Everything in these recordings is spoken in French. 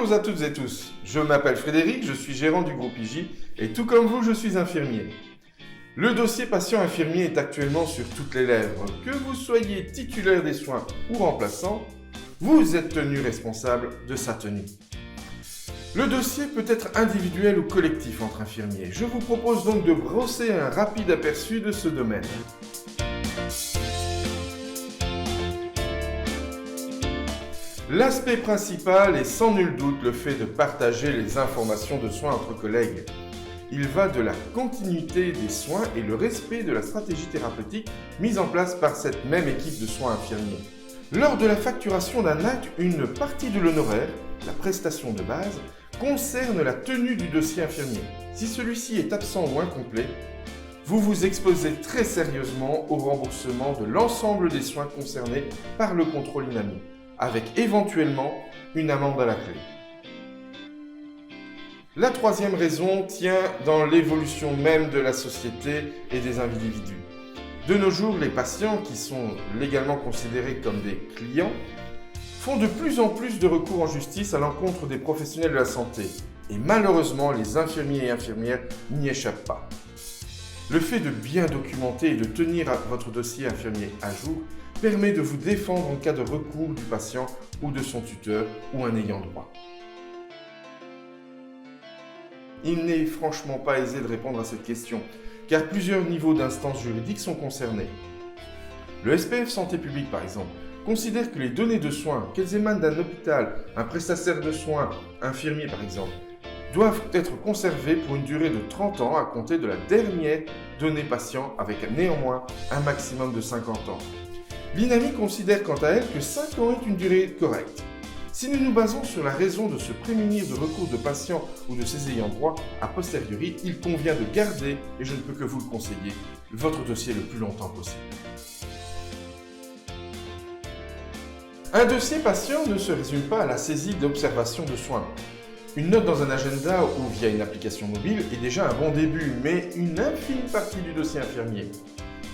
Bonjour à toutes et tous, je m'appelle Frédéric, je suis gérant du groupe IJ et tout comme vous, je suis infirmier. Le dossier patient infirmier est actuellement sur toutes les lèvres. Que vous soyez titulaire des soins ou remplaçant, vous êtes tenu responsable de sa tenue. Le dossier peut être individuel ou collectif entre infirmiers. Je vous propose donc de brosser un rapide aperçu de ce domaine. L'aspect principal est sans nul doute le fait de partager les informations de soins entre collègues. Il va de la continuité des soins et le respect de la stratégie thérapeutique mise en place par cette même équipe de soins infirmiers. Lors de la facturation d'un acte, une partie de l'honoraire, la prestation de base, concerne la tenue du dossier infirmier. Si celui-ci est absent ou incomplet, vous vous exposez très sérieusement au remboursement de l'ensemble des soins concernés par le contrôle INAMI, avec éventuellement une amende à la clé. La troisième raison tient dans l'évolution même de la société et des individus. De nos jours, les patients, qui sont légalement considérés comme des clients, font de plus en plus de recours en justice à l'encontre des professionnels de la santé. Et malheureusement, les infirmiers et infirmières n'y échappent pas. Le fait de bien documenter et de tenir votre dossier infirmier à jour permet de vous défendre en cas de recours du patient ou de son tuteur ou un ayant droit. Il n'est franchement pas aisé de répondre à cette question, car plusieurs niveaux d'instances juridiques sont concernés. Le SPF Santé publique, par exemple, considère que les données de soins, qu'elles émanent d'un hôpital, un prestataire de soins, infirmier par exemple, doivent être conservées pour une durée de 30 ans à compter de la dernière donnée patient, avec néanmoins un maximum de 50 ans. L'INAMI considère quant à elle que 5 ans est une durée correcte. Si nous nous basons sur la raison de se prémunir de recours de patients ou de ses ayants droit a posteriori, il convient de garder, et je ne peux que vous le conseiller, votre dossier le plus longtemps possible. Un dossier patient ne se résume pas à la saisie d'observations de soins. Une note dans un agenda ou via une application mobile est déjà un bon début, mais une infime partie du dossier infirmier.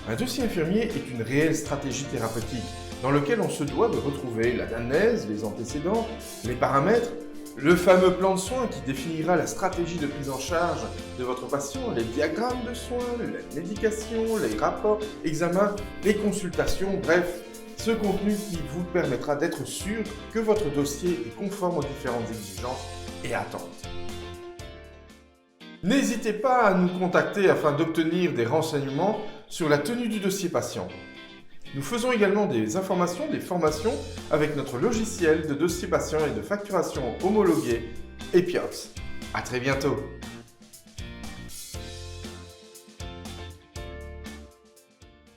Un dossier infirmier est une réelle stratégie thérapeutique dans lequel on se doit de retrouver l'anamnèse, les antécédents, les paramètres, le fameux plan de soins qui définira la stratégie de prise en charge de votre patient, les diagrammes de soins, les médications, les rapports, examens, les consultations, bref, ce contenu qui vous permettra d'être sûr que votre dossier est conforme aux différentes exigences et attentes. N'hésitez pas à nous contacter afin d'obtenir des renseignements sur la tenue du dossier patient. Nous faisons également des informations, des formations avec notre logiciel de dossier patient et de facturation homologué EPIOPS. À très bientôt.